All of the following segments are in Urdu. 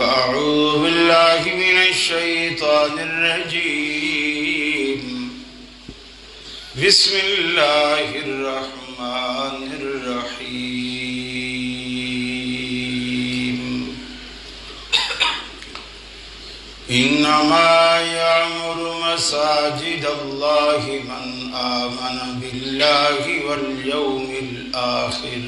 فأعوذ بالله من الشيطان الرجيم بسم الله الرحمن الرحيم إنما يعمر مساجد الله من آمن بالله واليوم الآخر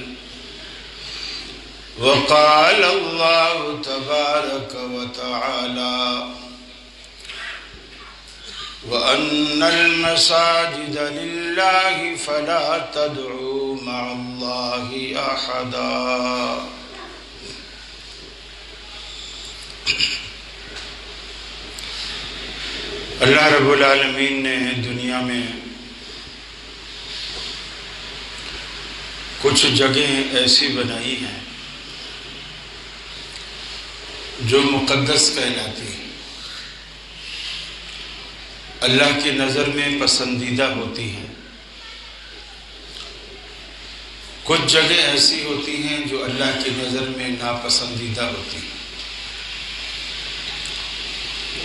وقال الله تبارك وتعالى وأن المساجد لله فلا تدعوا مع الله أحدا. اللہ رب العالمین نے دنیا میں کچھ جگہیں ایسی بنائی ہیں جو مقدس کہلاتی ہیں، اللہ کی نظر میں پسندیدہ ہوتی ہیں. کچھ جگہ ایسی ہوتی ہیں جو اللہ کی نظر میں ناپسندیدہ ہوتی ہیں.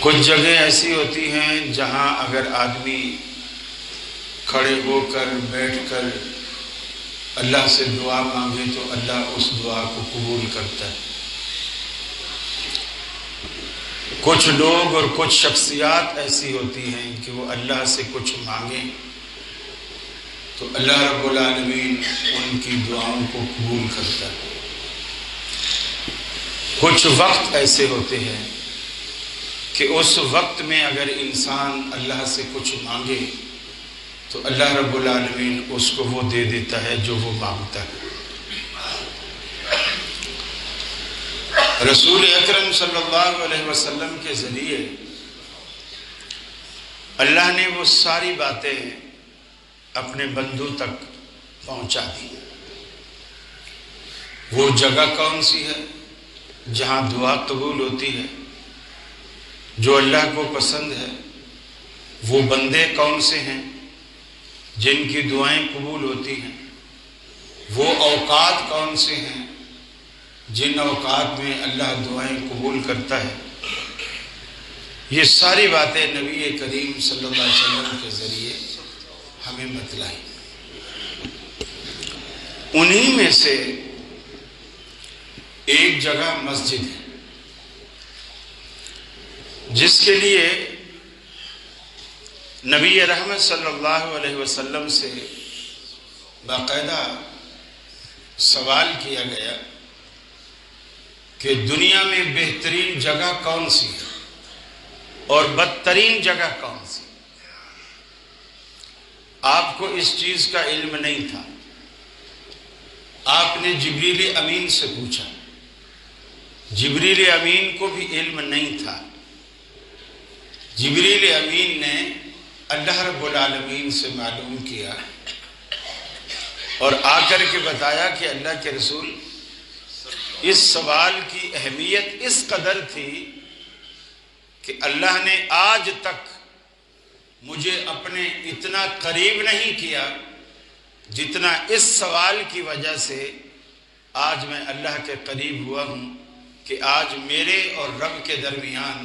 کچھ جگہ ایسی ہوتی ہیں جہاں اگر آدمی کھڑے ہو کر بیٹھ کر اللہ سے دعا مانگے تو اللہ اس دعا کو قبول کرتا ہے. کچھ لوگ اور کچھ شخصیات ایسی ہوتی ہیں کہ وہ اللہ سے کچھ مانگیں تو اللہ رب العالمین ان کی دعاؤں کو قبول کرتا ہے. کچھ وقت ایسے ہوتے ہیں کہ اس وقت میں اگر انسان اللہ سے کچھ مانگے تو اللہ رب العالمین اس کو وہ دے دیتا ہے جو وہ مانگتا ہے. رسول اکرم صلی اللہ علیہ وسلم کے ذریعے اللہ نے وہ ساری باتیں اپنے بندوں تک پہنچا دی. وہ جگہ کون سی ہے جہاں دعا قبول ہوتی ہے، جو اللہ کو پسند ہے؟ وہ بندے کون سے ہیں جن کی دعائیں قبول ہوتی ہیں؟ وہ اوقات کون سے ہیں جن اوقات میں اللہ دعائیں قبول کرتا ہے؟ یہ ساری باتیں نبی کریم صلی اللہ علیہ وسلم کے ذریعے ہمیں بتلائی. انہی میں سے ایک جگہ مسجد ہے جس کے لیے نبی رحمت صلی اللہ علیہ وسلم سے باقاعدہ سوال کیا گیا کہ دنیا میں بہترین جگہ کون سی ہے اور بدترین جگہ کون سی؟ آپ کو اس چیز کا علم نہیں تھا. آپ نے جبریل امین سے پوچھا. جبریل امین کو بھی علم نہیں تھا. جبریل امین نے اللہ رب العالمین سے معلوم کیا اور آ کر کے بتایا کہ اللہ کے رسول، اس سوال کی اہمیت اس قدر تھی کہ اللہ نے آج تک مجھے اپنے اتنا قریب نہیں کیا جتنا اس سوال کی وجہ سے آج میں اللہ کے قریب ہوا ہوں کہ آج میرے اور رب کے درمیان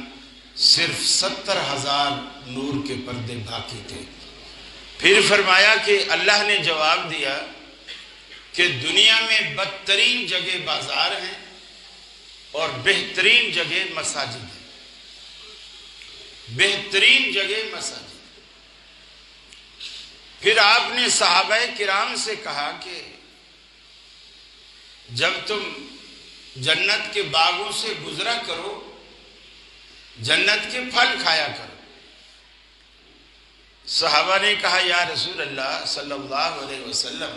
صرف 70,000 نور کے پردے باقی تھے. پھر فرمایا کہ اللہ نے جواب دیا کہ دنیا میں بدترین جگہ بازار ہیں اور بہترین جگہ مساجد ہیں. بہترین جگہ مساجد. پھر آپ نے صحابہ کرام سے کہا کہ جب تم جنت کے باغوں سے گزرا کرو، جنت کے پھل کھایا کرو. صحابہ نے کہا یا رسول اللہ صلی اللہ علیہ وسلم،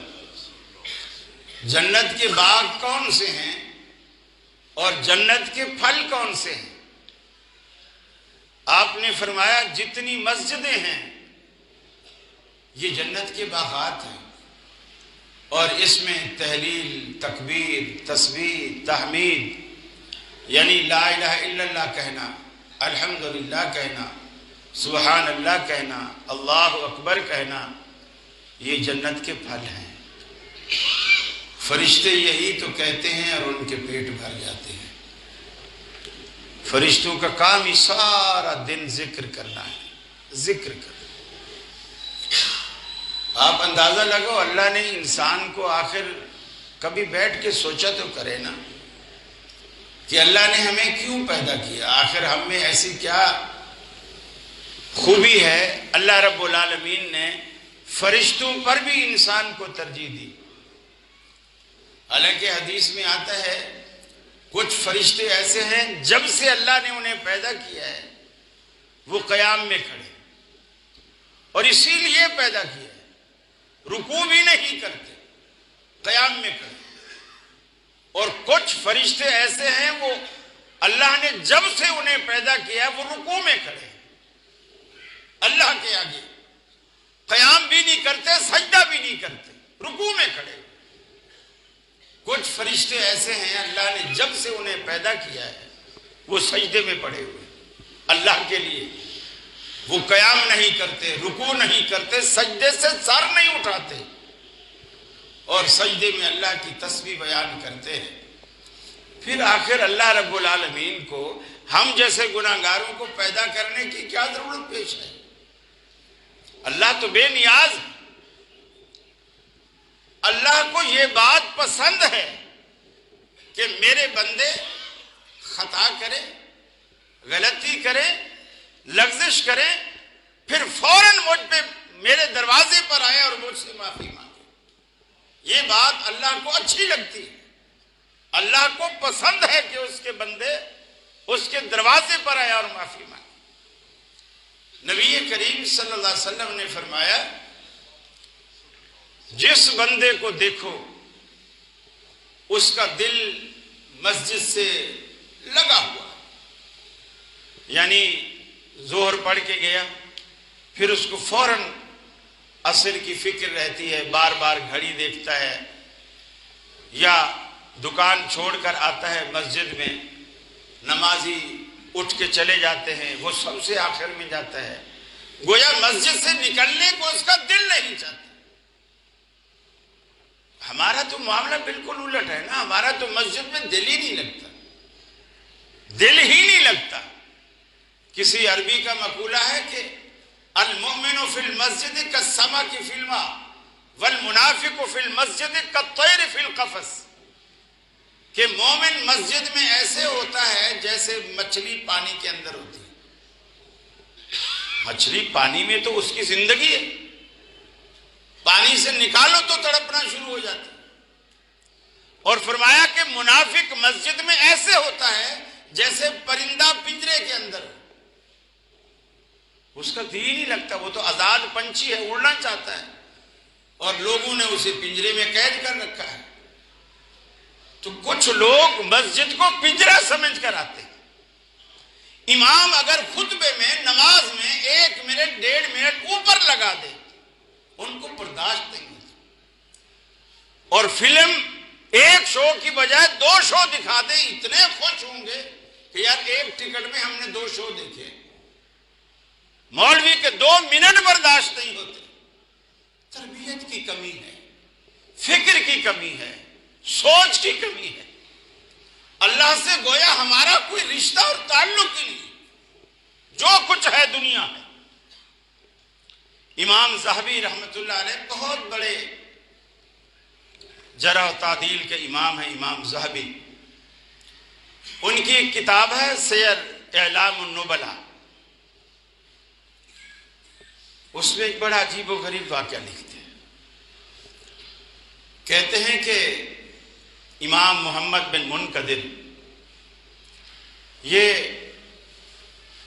جنت کے باغ کون سے ہیں اور جنت کے پھل کون سے ہیں؟ آپ نے فرمایا جتنی مسجدیں ہیں یہ جنت کے باغات ہیں، اور اس میں تہلیل، تکبیر، تسبیح، تحمید یعنی لا الہ الا اللہ کہنا، الحمدللہ کہنا، سبحان اللہ کہنا، اللہ اکبر کہنا، یہ جنت کے پھل ہیں. فرشتے یہی تو کہتے ہیں اور ان کے پیٹ بھر جاتے ہیں. فرشتوں کا کام ہی سارا دن ذکر کرنا ہے، ذکر کرنا۔ آپ اندازہ لگاؤ، اللہ نے انسان کو آخر کبھی بیٹھ کے سوچا تو کرے نا کہ اللہ نے ہمیں کیوں پیدا کیا، آخر ہم میں ایسی کیا خوبی ہے۔ اللہ رب العالمین نے فرشتوں پر بھی انسان کو ترجیح دی۔ حالانکہ حدیث میں آتا ہے کچھ فرشتے ایسے ہیں جب سے اللہ نے انہیں پیدا کیا ہے وہ قیام میں کھڑے، اور اسی لیے پیدا کیا ہے، رکوع بھی نہیں کرتے، قیام میں کھڑے۔ اور کچھ فرشتے ایسے ہیں وہ اللہ نے جب سے انہیں پیدا کیا ہے وہ رکوع میں کھڑے، اللہ کے آگے قیام بھی نہیں کرتے، سجدہ بھی نہیں کرتے، رکوع میں کھڑے۔ کچھ فرشتے ایسے ہیں اللہ نے جب سے انہیں پیدا کیا ہے وہ سجدے میں پڑے ہوئے اللہ کے لیے، وہ قیام نہیں کرتے، رکوع نہیں کرتے، سجدے سے سر نہیں اٹھاتے، اور سجدے میں اللہ کی تسبیح بیان کرتے ہیں۔ پھر آخر اللہ رب العالمین کو ہم جیسے گناہگاروں کو پیدا کرنے کی کیا ضرورت پیش ہے؟ اللہ تو بے نیاز ہے۔ اللہ کو یہ بات پسند ہے کہ میرے بندے خطا کرے، غلطی کرے، لغزش کرے، پھر فوراً مجھ پہ میرے دروازے پر آئے اور مجھ سے معافی مانگے۔ یہ بات اللہ کو اچھی لگتی ہے، اللہ کو پسند ہے کہ اس کے بندے اس کے دروازے پر آئے اور معافی مانگے۔ نبی کریم صلی اللہ علیہ وسلم نے فرمایا جس بندے کو دیکھو اس کا دل مسجد سے لگا ہوا، یعنی ظہر پڑھ کے گیا پھر اس کو فوراً عصر کی فکر رہتی ہے، بار بار گھڑی دیکھتا ہے، یا دکان چھوڑ کر آتا ہے مسجد میں، نمازی اٹھ کے چلے جاتے ہیں، وہ سب سے آخر میں جاتا ہے، گویا مسجد سے نکلنے کو اس کا دل نہیں چاہتا۔ ہمارا تو معاملہ بالکل الٹ ہے نا، ہمارا تو مسجد میں دل ہی نہیں لگتا، دل ہی نہیں لگتا۔ کسی عربی کا مقولہ ہے کہ المؤمن فی المسجد کالسمک فی الماء والمنافق فی المسجد کالطیر فی القفص، کہ مومن مسجد میں ایسے ہوتا ہے جیسے مچھلی پانی کے اندر ہوتی ہے۔ مچھلی پانی میں تو اس کی زندگی ہے، پانی سے نکالو تو تڑپنا شروع ہو جاتی ہے۔ اور فرمایا کہ منافق مسجد میں ایسے ہوتا ہے جیسے پرندہ پنجرے کے اندر، اس کا دل نہیں لگتا، وہ تو آزاد پنچھی ہے، اڑنا چاہتا ہے، اور لوگوں نے اسے پنجرے میں قید کر رکھا ہے۔ تو کچھ لوگ مسجد کو پنجرا سمجھ کر آتے ہیں۔ امام اگر خطبے میں نماز میں 1 منٹ 1.5 منٹ اوپر لگا دے ان کو برداشت نہیں ہوتا، اور فلم 1 شو کی بجائے 2 شو دکھا دے اتنے خوش ہوں گے کہ یار 1 ٹکٹ میں ہم نے 2 شو دیکھے۔ مولوی کے 2 منٹ برداشت نہیں ہوتے۔ تربیت کی کمی ہے، فکر کی کمی ہے، سوچ کی کمی ہے۔ اللہ سے گویا ہمارا کوئی رشتہ اور تعلق ہی نہیں، جو کچھ ہے دنیا ہے۔ امام ذہبی رحمۃ اللہ علیہ بہت بڑے جرح و تعدیل کے امام ہیں، امام ذہبی۔ ان کی ایک کتاب ہے سیر اعلام النبلاء، اس میں ایک بڑا عجیب و غریب واقعہ لکھتے ہیں۔ کہتے ہیں کہ امام محمد بن منکدر، یہ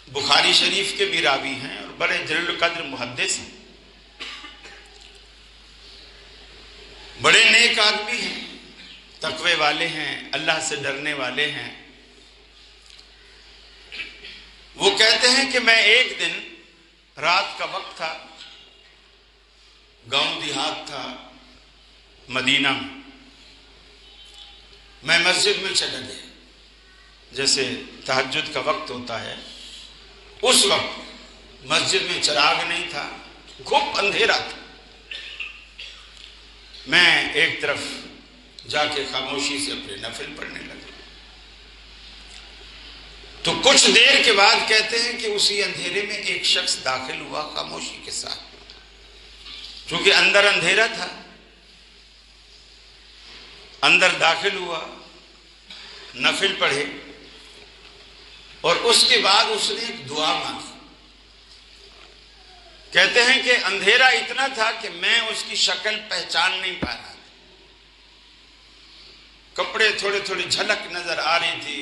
بخاری شریف کے بھی راوی ہیں اور بڑے جلیل القدر محدث ہیں، بڑے نیک آدمی ہیں، تقوی والے ہیں، اللہ سے ڈرنے والے ہیں۔ وہ کہتے ہیں کہ میں ایک دن رات کا وقت تھا، گاؤں دیہات تھا مدینہ میں مسجد میں چلا گیا، جیسے تہجد کا وقت ہوتا ہے اس وقت مسجد میں چراغ نہیں تھا، گھپ اندھیرا تھا۔ میں ایک طرف جا کے خاموشی سے اپنے نفل پڑھنے لگا۔ تو کچھ دیر کے بعد کہتے ہیں کہ اسی اندھیرے میں ایک شخص داخل ہوا خاموشی کے ساتھ، چونکہ اندر اندھیرا تھا، اندر داخل ہوا، نفل پڑھے، اور اس کے بعد اس نے ایک دعا مانگی۔ کہتے ہیں کہ اندھیرا اتنا تھا کہ میں اس کی شکل پہچان نہیں پا رہا، کپڑے تھوڑے تھوڑے جھلک نظر آ رہی تھی،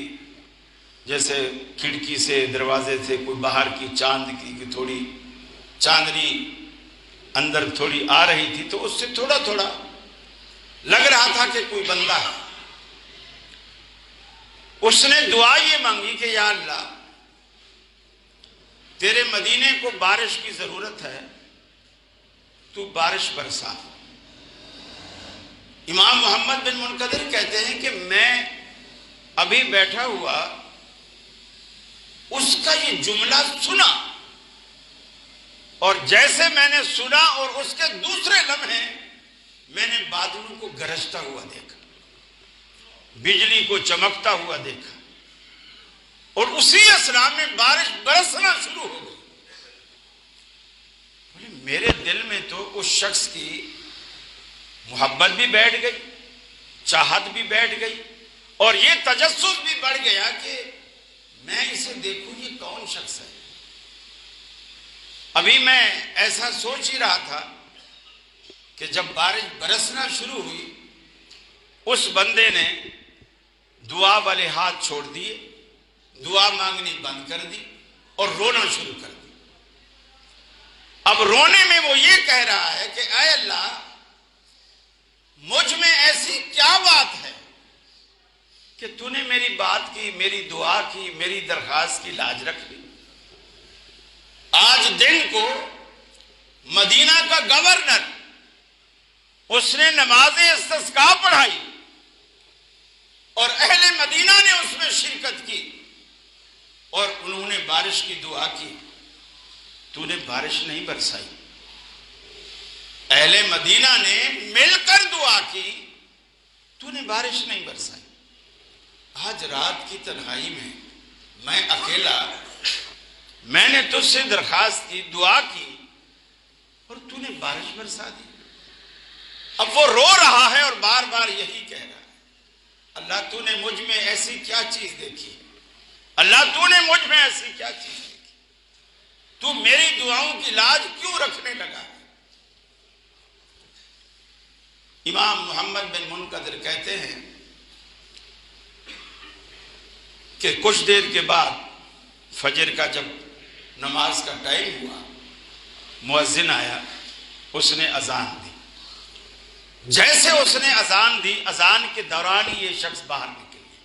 جیسے کھڑکی سے دروازے سے کوئی باہر کی چاند کی تھوڑی چاندنی اندر تھوڑی آ رہی تھی، تو اس سے تھوڑا تھوڑا لگ رہا تھا کہ کوئی بندہ ہے۔ اس نے دعا یہ مانگی کہ یا اللہ، تیرے مدینے کو بارش کی ضرورت ہے، تو بارش برسا۔ امام محمد بن منقدر کہتے ہیں کہ میں ابھی بیٹھا ہوا اس کا یہ جملہ سنا، اور جیسے میں نے سنا اور اس کے دوسرے لمحے میں نے بادلوں کو گرجتا ہوا دیکھا، بجلی کو چمکتا ہوا دیکھا، اور اسی اسنا میں بارش برسنا شروع ہو گئی۔ میرے دل میں تو اس شخص کی محبت بھی بیٹھ گئی، چاہت بھی بیٹھ گئی، اور یہ تجسس بھی بڑھ گیا کہ میں اسے دیکھوں یہ کون شخص ہے۔ ابھی میں ایسا سوچ ہی رہا تھا کہ جب بارش برسنا شروع ہوئی، اس بندے نے دعا والے ہاتھ چھوڑ دیے، دعا مانگنی بند کر دی اور رونا شروع کر دی۔ اب رونے میں وہ یہ کہہ رہا ہے کہ اے اللہ، مجھ میں ایسی کیا بات ہے کہ تو نے میری بات کی، میری دعا کی، میری درخواست کی لاج رکھ لی۔ آج دن کو مدینہ کا گورنر، اس نے نماز استسقاء پڑھائی اور اہل مدینہ نے اس میں شرکت کی، اور انہوں نے بارش کی دعا کی، تو نے بارش نہیں برسائی۔ اہل مدینہ نے مل کر دعا کی، تو نے بارش نہیں برسائی۔ آج رات کی تنہائی میں اکیلا، میں نے تجھ سے درخواست کی، دعا کی، اور تو نے بارش برسا دی۔ اب وہ رو رہا ہے اور بار بار یہی کہہ رہا ہے، اللہ تو نے مجھ میں ایسی کیا چیز دیکھی، اللہ تو نے مجھ میں ایسی کیا چیز دیکھی، تو میری دعاؤں کی لاج کیوں رکھنے لگا ہے۔ امام محمد بن منقدر کہتے ہیں کہ کچھ دیر کے بعد فجر کا جب نماز کا ٹائم ہوا، مؤذن آیا، اس نے اذان دی۔ جیسے اس نے اذان دی، اذان کے دوران ہی یہ شخص باہر نکل گیا،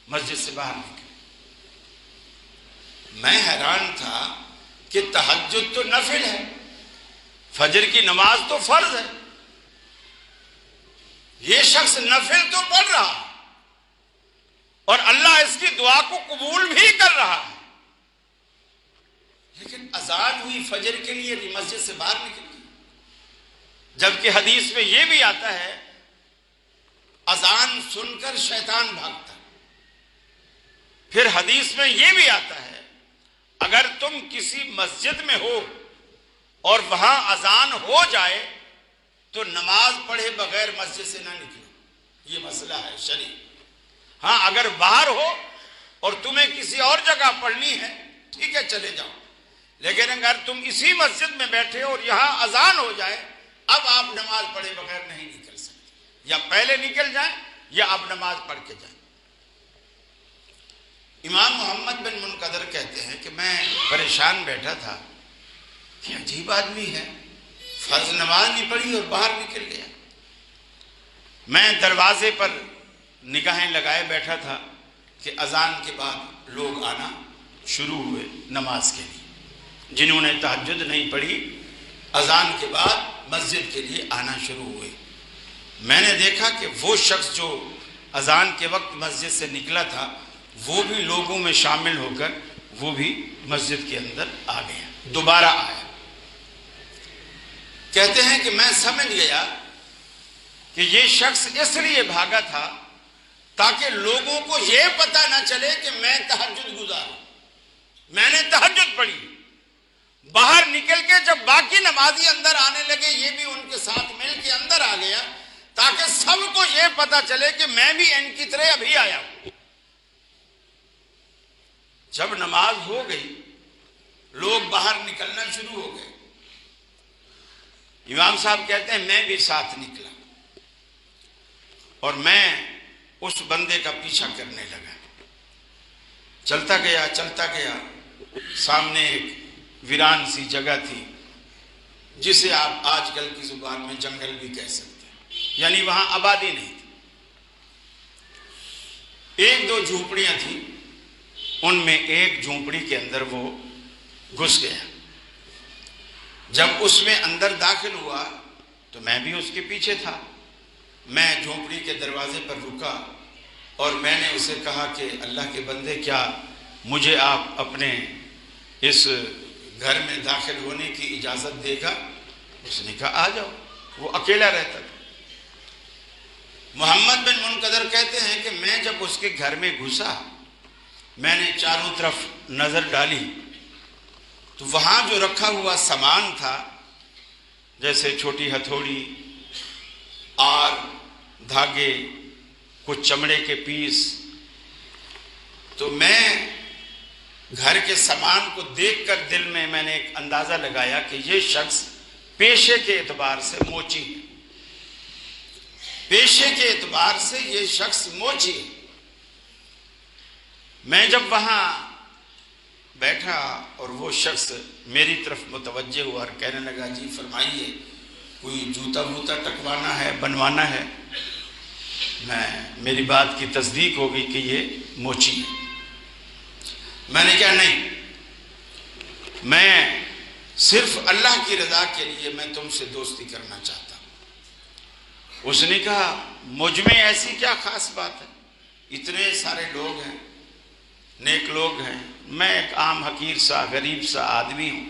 مسجد سے باہر نکل۔ میں حیران تھا کہ تہجد تو نفل ہے، فجر کی نماز تو فرض ہے، یہ شخص نفل تو پڑھ رہا ہے اور اللہ اس کی دعا کو قبول بھی کر رہا ہے، لیکن اذان ہوئی فجر کے لیے مسجد سے باہر نکل گئی۔ جبکہ حدیث میں یہ بھی آتا ہے، اذان سن کر شیطان بھاگتا ہے۔ پھر حدیث میں یہ بھی آتا ہے، اگر تم کسی مسجد میں ہو اور وہاں اذان ہو جائے تو نماز پڑھے بغیر مسجد سے نہ نکلو، یہ مسئلہ ہے شرعی۔ ہاں اگر باہر ہو اور تمہیں کسی اور جگہ پڑھنی ہے، ٹھیک ہے چلے جاؤ، لیکن اگر تم اسی مسجد میں بیٹھے اور یہاں اذان ہو جائے، اب آپ نماز پڑھے بغیر نہیں نکل سکتے، یا پہلے نکل جائیں یا آپ نماز پڑھ کے جائیں۔ امام محمد بن منقدر کہتے ہیں کہ میں پریشان بیٹھا تھا کہ عجیب آدمی ہے، فرض نماز نہیں پڑھی اور باہر نکل گیا۔ میں دروازے پر نگاہیں لگائے بیٹھا تھا کہ اذان کے بعد لوگ آنا شروع ہوئے نماز کے لیے، جنہوں نے تہجد نہیں پڑھی اذان کے بعد مسجد کے لیے آنا شروع ہوئے۔ میں نے دیکھا کہ وہ شخص جو اذان کے وقت مسجد سے نکلا تھا، وہ بھی لوگوں میں شامل ہو کر وہ بھی مسجد کے اندر آ گیا، دوبارہ آیا۔ کہتے ہیں کہ میں سمجھ گیا کہ یہ شخص اس لیے بھاگا تھا تاکہ لوگوں کو یہ پتہ نہ چلے کہ میں تہجد نمازی اندر آنے لگے، یہ بھی ان کے ساتھ مل کے اندر آ گیا، تاکہ سب کو یہ پتا چلے کہ میں بھی ان کی طرح ابھی آیا ہوں۔ جب نماز ہو گئی، لوگ باہر نکلنا شروع ہو گئے۔ امام صاحب کہتے ہیں میں بھی ساتھ نکلا اور میں اس بندے کا پیچھا کرنے لگا۔ چلتا گیا، سامنے ایک ویران سی جگہ تھی، جسے آپ آج کل کی زبان میں جنگل بھی کہہ سکتے ہیں، یعنی وہاں آبادی نہیں تھی۔ ایک دو جھونپڑیاں تھیں، ان میں ایک جھونپڑی کے اندر وہ گھس گیا۔ جب اس میں اندر داخل ہوا تو میں بھی اس کے پیچھے تھا۔ میں جھونپڑی کے دروازے پر رکا اور میں نے اسے کہا کہ اللہ کے بندے، کیا مجھے آپ اپنے اس گھر میں داخل ہونے کی اجازت دے گا؟ اس نے کہا آ جاؤ۔ وہ اکیلا رہتا تھا۔ محمد بن منقدر کہتے ہیں کہ میں جب اس کے گھر میں گھسا، میں نے چاروں طرف نظر ڈالی تو وہاں جو رکھا ہوا سامان تھا، جیسے چھوٹی ہتھوڑی، آر، دھاگے، کچھ چمڑے کے پیس، تو میں گھر کے سامان کو دیکھ کر دل میں نے ایک اندازہ لگایا کہ یہ شخص پیشے کے اعتبار سے موچی ہے۔ پیشے کے اعتبار سے یہ شخص موچی ہے۔ میں جب وہاں بیٹھا اور وہ شخص میری طرف متوجہ ہوا اور کہنے لگا جی فرمائیے، کوئی جوتا ووتا ٹکوانا ہے، بنوانا ہے؟ میری بات کی تصدیق ہوگی کہ یہ موچی ہے۔ میں نے کہا نہیں، میں صرف اللہ کی رضا کے لیے میں تم سے دوستی کرنا چاہتا ہوں۔ اس نے کہا مجھ میں ایسی کیا خاص بات ہے؟ اتنے سارے لوگ ہیں، نیک لوگ ہیں، میں ایک عام حقیر سا غریب سا آدمی ہوں،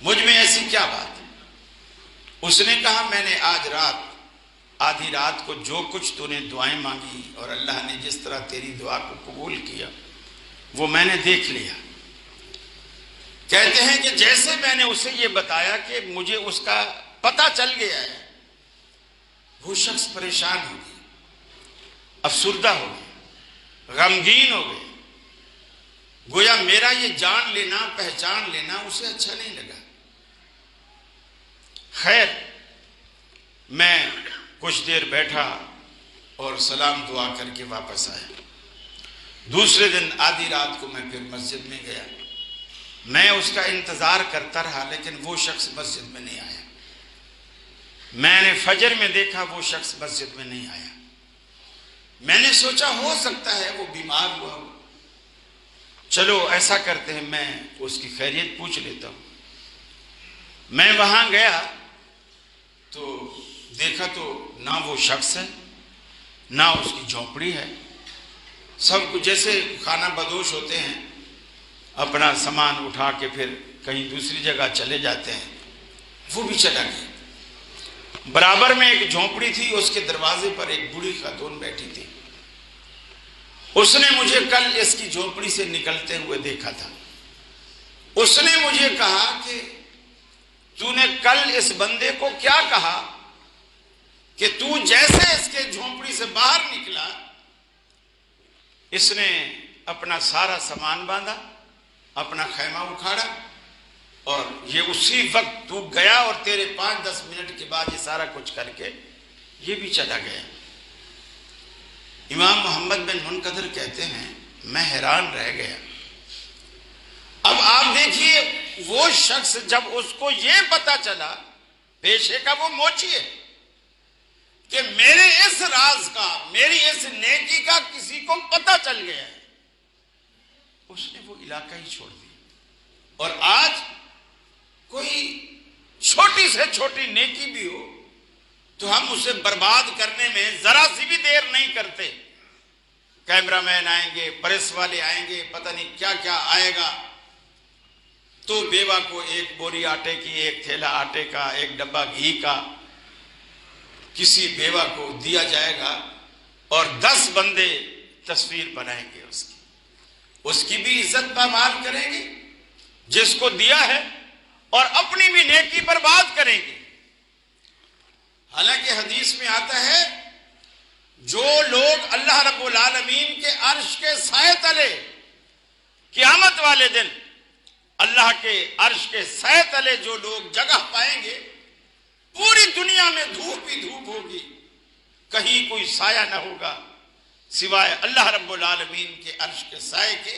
مجھ میں ایسی کیا بات ہے؟ اس نے کہا میں نے آج رات، آدھی رات کو جو کچھ تو نے دعائیں مانگی اور اللہ نے جس طرح تیری دعا کو قبول کیا وہ میں نے دیکھ لیا۔ کہتے ہیں کہ جیسے میں نے اسے یہ بتایا کہ مجھے اس کا پتہ چل گیا ہے، وہ شخص پریشان ہو گیا، افسردہ ہو گیا، غمگین ہو گیا، گویا میرا یہ جان لینا، پہچان لینا اسے اچھا نہیں لگا۔ خیر، میں کچھ دیر بیٹھا اور سلام دعا کر کے واپس آیا۔ دوسرے دن آدھی رات کو میں پھر مسجد میں گیا۔ میں اس کا انتظار کرتا رہا لیکن وہ شخص مسجد میں نہیں آیا۔ میں نے فجر میں دیکھا وہ شخص مسجد میں نہیں آیا۔ میں نے سوچا ہو سکتا ہے وہ بیمار ہوا ہو، چلو ایسا کرتے ہیں میں اس کی خیریت پوچھ لیتا ہوں۔ میں وہاں گیا تو دیکھا تو نہ وہ شخص ہے، نہ اس کی جھونپڑی ہے۔ سب کچھ جیسے خانہ بدوش ہوتے ہیں، اپنا سامان اٹھا کے پھر کہیں دوسری جگہ چلے جاتے ہیں، وہ بھی چلا گیا۔ برابر میں ایک جھونپڑی تھی، اس کے دروازے پر ایک بوڑھی خاتون بیٹھی تھی۔ اس نے مجھے کل اس کی جھونپڑی سے نکلتے ہوئے دیکھا تھا۔ اس نے مجھے کہا کہ تو نے کل اس بندے کو کیا کہا کہ تو جیسے اس کے جھونپڑی سے باہر نکلا، اس نے اپنا سارا سامان باندھا، اپنا خیمہ اکھاڑا اور یہ اسی وقت تو گیا اور تیرے 5-10 منٹ کے بعد یہ سارا کچھ کر کے یہ بھی چلا گیا۔ امام محمد بن منقدر کہتے ہیں میں حیران رہ گیا۔ اب آپ دیکھیے وہ شخص جب اس کو یہ پتا چلا، پیشے کا وہ موچی ہے، کہ میرے اس راز کا، میری اس نیکی کا کسی کو پتا چل گیا ہے، اس نے وہ علاقہ ہی چھوڑ دیا۔ اور آج کوئی چھوٹی سے چھوٹی نیکی بھی ہو تو ہم اسے برباد کرنے میں ذرا سی بھی دیر نہیں کرتے۔ کیمرہ مین آئیں گے، پریس والے آئیں گے، پتہ نہیں کیا کیا آئے گا، تو بیوہ کو ایک بوری آٹے کی، ایک تھیلا آٹے کا، ایک ڈبہ گھی کا کسی بیوہ کو دیا جائے گا اور 10 بندے تصویر بنائیں گے اس کی بھی عزت پامال کریں گے، جس کو دیا ہے اور اپنی بھی نیکی برباد کریں گے۔ حالانکہ حدیث میں آتا ہے جو لوگ اللہ رب العالمین کے عرش کے سائے تلے قیامت والے دن اللہ کے عرش کے سائے تلے جو لوگ جگہ پائیں گے، پوری دنیا میں دھوپ ہی دھوپ ہوگی، کہیں کوئی سایہ نہ ہوگا سوائے اللہ رب العالمین کے عرش کے سائے کے۔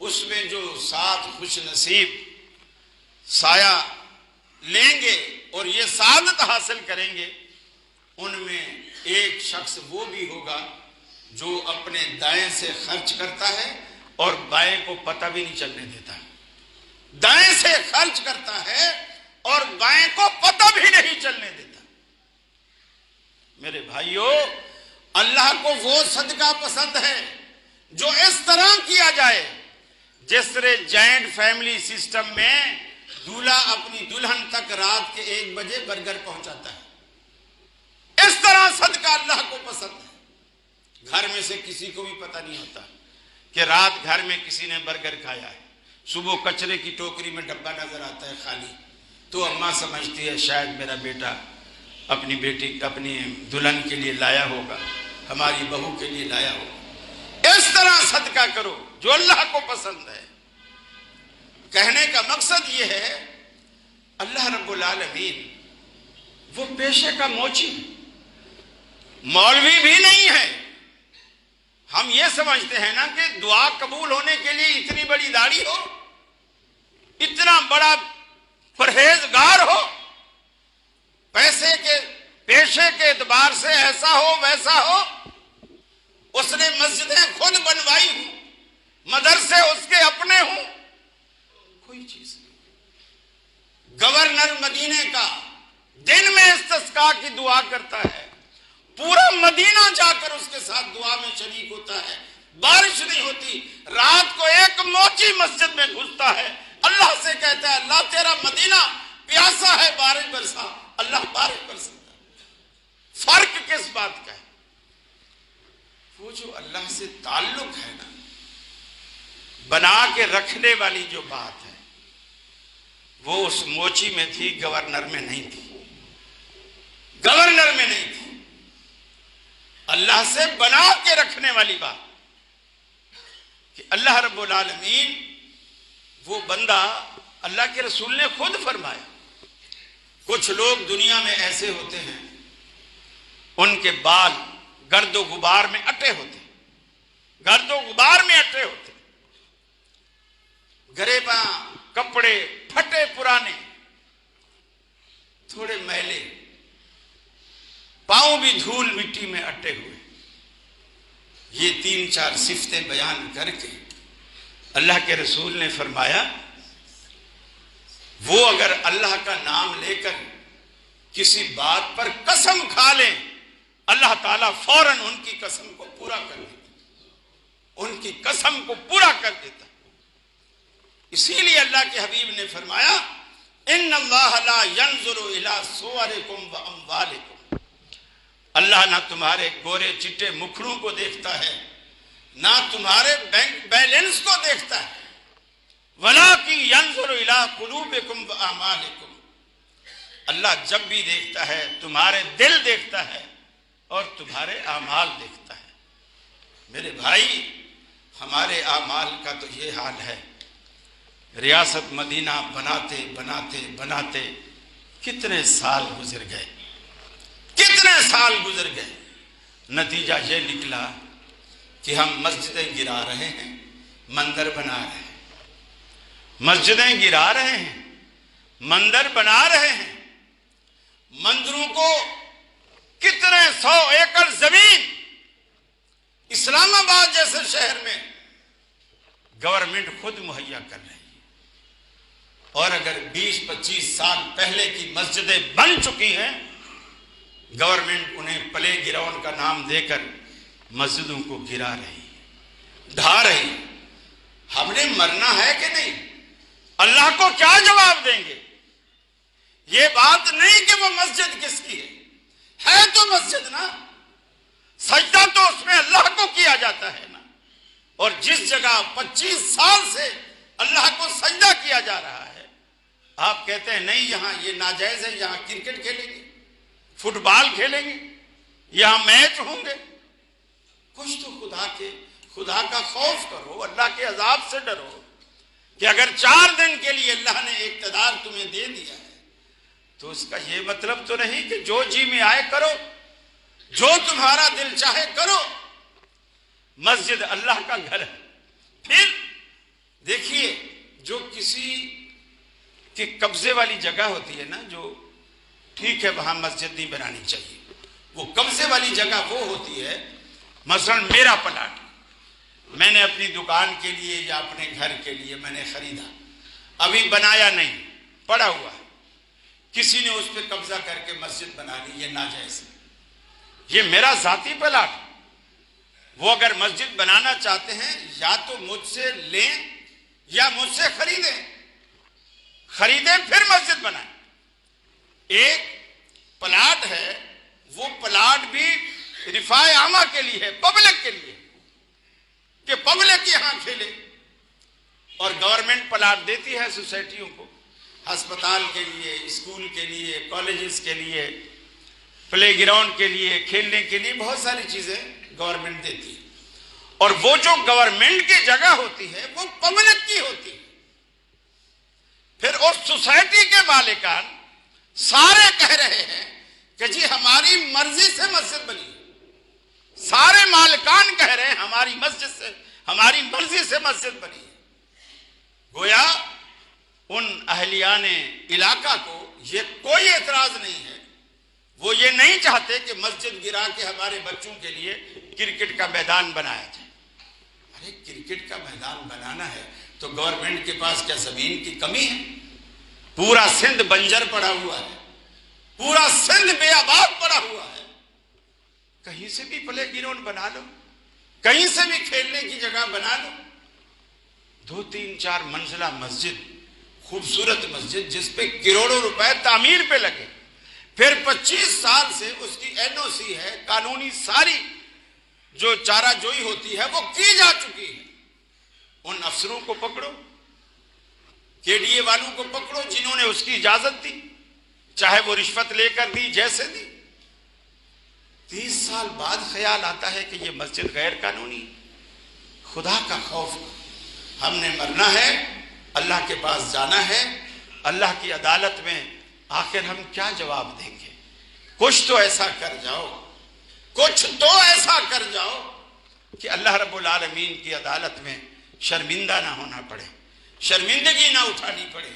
اس میں جو 7 خوش نصیب سایہ لیں گے اور یہ سعادت حاصل کریں گے، ان میں ایک شخص وہ بھی ہوگا جو اپنے دائیں سے خرچ کرتا ہے اور بائیں کو پتہ بھی نہیں چلنے دیتا۔ دائیں سے خرچ کرتا ہے اور بائیں کو پتہ بھی نہیں چلنے دیتا۔ میرے بھائیو، اللہ کو وہ صدقہ پسند ہے جو اس طرح کیا جائے جس طرح جوائنٹ فیملی سسٹم میں دولہا اپنی دلہن تک رات کے 1 بجے برگر پہنچاتا ہے، اس طرح صدقہ اللہ کو پسند ہے۔ گھر میں سے کسی کو بھی پتہ نہیں ہوتا کہ رات گھر میں کسی نے برگر کھایا ہے، صبح کچرے کی ٹوکری میں ڈبہ نظر آتا ہے خالی، تو اماں سمجھتی ہے شاید میرا بیٹا اپنی بیٹی اپنی دلہن کے لیے لایا ہوگا، ہماری بہو کے لیے لایا ہوگا۔ اس طرح صدقہ کرو جو اللہ کو پسند ہے۔ کہنے کا مقصد یہ ہے اللہ رب العالمین وہ پیشے کا موچی مولوی بھی نہیں ہے۔ ہم یہ سمجھتے ہیں نا کہ دعا قبول ہونے کے لیے اتنی بڑی داڑھی ہو، اتنا بڑا پرہیزگار ہو، پیسے کے پیشے کے اعتبار سے ایسا ہو ویسا ہو، اس نے مسجدیں خود بنوائی ہوں، مدرسے اس کے اپنے ہوں، کوئی چیز نہیں۔ گورنر مدینے کا دن میں استسقاء کی دعا کرتا ہے، پورا مدینہ جا کر اس کے ساتھ دعا میں شریک ہوتا ہے، بارش نہیں ہوتی، رات کو ایک موچی مسجد میں گھستا ہے، اللہ سے کہتا ہے اللہ تیرا مدینہ پیاسا ہے، بارش برسا، اللہ بارش برساتا ہے۔ فرق کس بات کا ہے؟ وہ جو اللہ سے تعلق ہے نا، بنا کے رکھنے والی جو بات ہے، وہ اس موچی میں تھی، گورنر میں نہیں تھی، گورنر میں نہیں تھی۔ اللہ سے بنا کے رکھنے والی بات کہ اللہ رب العالمین وہ بندہ، اللہ کے رسول نے خود فرمایا کچھ لوگ دنیا میں ایسے ہوتے ہیں ان کے بال گرد و غبار میں اٹے ہوتے، گرد و غبار میں اٹے ہوتے، گریباں کپڑے پھٹے پرانے، تھوڑے میلے، پاؤں بھی دھول مٹی میں اٹے ہوئے۔ یہ 3-4 صفتیں بیان کر کے اللہ کے رسول نے فرمایا وہ اگر اللہ کا نام لے کر کسی بات پر قسم کھا لیں، اللہ تعالیٰ فوراً ان کی قسم کو پورا کر دیتا، ان کی قسم کو پورا کر دیتا۔ اسی لیے اللہ کے حبیب نے فرمایا ان اللہ لا ينظر الى صورکم واموالکم، اللہ نہ تمہارے گورے چٹے مکھڑوں کو دیکھتا ہے، نہ تمہارے بینک بیلنس کو دیکھتا ہے، وَلَٰكِن يَنظُرُ إِلَىٰ قُلُوبِكُمْ وَأَعْمَالِكُمْ، اللہ جب بھی دیکھتا ہے تمہارے دل دیکھتا ہے اور تمہارے اعمال دیکھتا ہے۔ میرے بھائی، ہمارے اعمال کا تو یہ حال ہے، ریاست مدینہ بناتے بناتے بناتے کتنے سال گزر گئے، کتنے سال گزر گئے، نتیجہ یہ نکلا کہ ہم مسجدیں گرا رہے ہیں، مندر بنا رہے ہیں، مسجدیں گرا رہے ہیں، مندر بنا رہے ہیں، مندروں کو کتنے 100 ایکڑ زمین اسلام آباد جیسے شہر میں گورنمنٹ خود مہیا کر رہی ہے، اور اگر 20-25 سال پہلے کی مسجدیں بن چکی ہیں، گورنمنٹ انہیں پلے گراؤنڈ کا نام دے کر مسجدوں کو گرا رہی ہے، ڈھا رہی ہے۔ ہم نے مرنا ہے کہ نہیں؟ اللہ کو کیا جواب دیں گے؟ یہ بات نہیں کہ وہ مسجد کس کی ہے تو مسجد نا، سجدہ تو اس میں اللہ کو کیا جاتا ہے نا، اور جس جگہ 25 سال سے اللہ کو سجدہ کیا جا رہا ہے آپ کہتے ہیں نہیں یہاں یہ ناجائز ہے، یہاں کرکٹ کھیلیں گے، فٹ بال کھیلیں گے، یہاں میچ ہوں گے۔ کچھ تو خدا کا خوف کرو، اللہ کے عذاب سے ڈرو کہ اگر 4 دن کے لیے اللہ نے اقتدار تمہیں دے دیا ہے تو اس کا یہ مطلب تو نہیں کہ جو جی میں آئے کرو، جو تمہارا دل چاہے کرو۔ مسجد اللہ کا گھر ہے۔ پھر دیکھیے، جو کسی کی قبضے والی جگہ ہوتی ہے نا، جو ٹھیک ہے وہاں مسجد نہیں بنانی چاہیے، وہ قبضے والی جگہ وہ ہوتی ہے، مثلا میرا پلاٹ میں نے اپنی دکان کے لیے یا اپنے گھر کے لیے میں نے خریدا، ابھی بنایا نہیں، پڑا ہوا ہے، کسی نے اس پہ قبضہ کر کے مسجد بنا لی، یہ ناجائز ہے۔ یہ میرا ذاتی پلاٹ، وہ اگر مسجد بنانا چاہتے ہیں یا تو مجھ سے لیں یا مجھ سے خریدیں پھر مسجد بنائیں۔ ایک پلاٹ ہے، وہ پلاٹ بھی رفاع عامہ کے لیے ہے، پبلک کے لیے، کہ پبلک یہاں کھیلے، اور گورنمنٹ پلاٹ دیتی ہے سوسائٹیوں کو، ہسپتال کے لیے، اسکول کے لیے، کالجز کے لیے، پلے گراؤنڈ کے لیے، کھیلنے کے لیے، بہت ساری چیزیں گورنمنٹ دیتی ہے۔ اور وہ جو گورنمنٹ کی جگہ ہوتی ہے وہ پبلک کی ہوتی ہے۔ پھر اس سوسائٹی کے مالکان سارے کہہ رہے ہیں کہ جی ہماری مرضی سے مسجد بنی، سارے مالکان کہہ رہے ہیں ہماری مرضی سے مسجد بنی۔ گویا ان اہلیان علاقہ کو یہ کوئی اعتراض نہیں ہے، وہ یہ نہیں چاہتے کہ مسجد گرا کے ہمارے بچوں کے لیے کرکٹ کا میدان بنایا جائے۔ ارے کرکٹ کا میدان بنانا ہے تو گورنمنٹ کے پاس کیا زمین کی کمی ہے؟ پورا سندھ بنجر پڑا ہوا ہے، پورا سندھ بے آباد پڑا ہوا ہے، کہیں سے بھی پلے گراؤنڈ بنا لو، کہیں سے بھی کھیلنے کی جگہ بنا لو۔ 2-3-4 منزلہ مسجد، خوبصورت مسجد جس پہ کروڑوں روپے تعمیر پہ لگے، پھر 25 سال سے اس کی NOC ہے، قانونی ساری جو چارہ جوئی ہوتی ہے وہ کی جا چکی ہے۔ ان افسروں کو پکڑو، KDA والوں کو پکڑو جنہوں نے اس کی اجازت دی، چاہے وہ رشوت لے کر دی، جیسے دی۔ 30 سال بعد خیال آتا ہے کہ یہ مسجد غیر قانونی ہے۔ خدا کا خوف، ہم نے مرنا ہے، اللہ کے پاس جانا ہے، اللہ کی عدالت میں آخر ہم کیا جواب دیں گے؟ کچھ تو ایسا کر جاؤ کہ اللہ رب العالمین کی عدالت میں شرمندہ نہ ہونا پڑے، شرمندگی نہ اٹھانی پڑے۔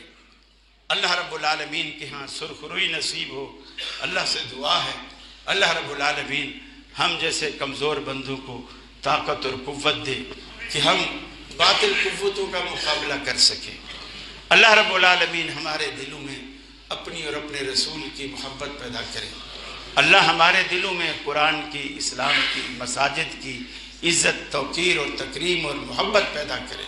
اللہ رب العالمین کے ہاں سرخروئی نصیب ہو۔ اللہ سے دعا ہے اللہ رب العالمین ہم جیسے کمزور بندوں کو طاقت اور قوت دے کہ ہم باطل قوتوں کا مقابلہ کر سکیں۔ اللہ رب العالمین ہمارے دلوں میں اپنی اور اپنے رسول کی محبت پیدا کرے۔ اللہ ہمارے دلوں میں قرآن کی، اسلام کی، مساجد کی عزت، توقیر اور تکریم اور محبت پیدا کرے،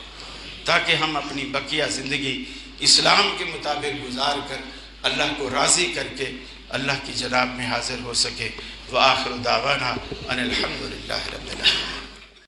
تاکہ ہم اپنی بقیہ زندگی اسلام کے مطابق گزار کر اللہ کو راضی کر کے اللہ کی جناب میں حاضر ہو سکے۔ وآخر دعوانا ان الحمدللہ رب العالمین۔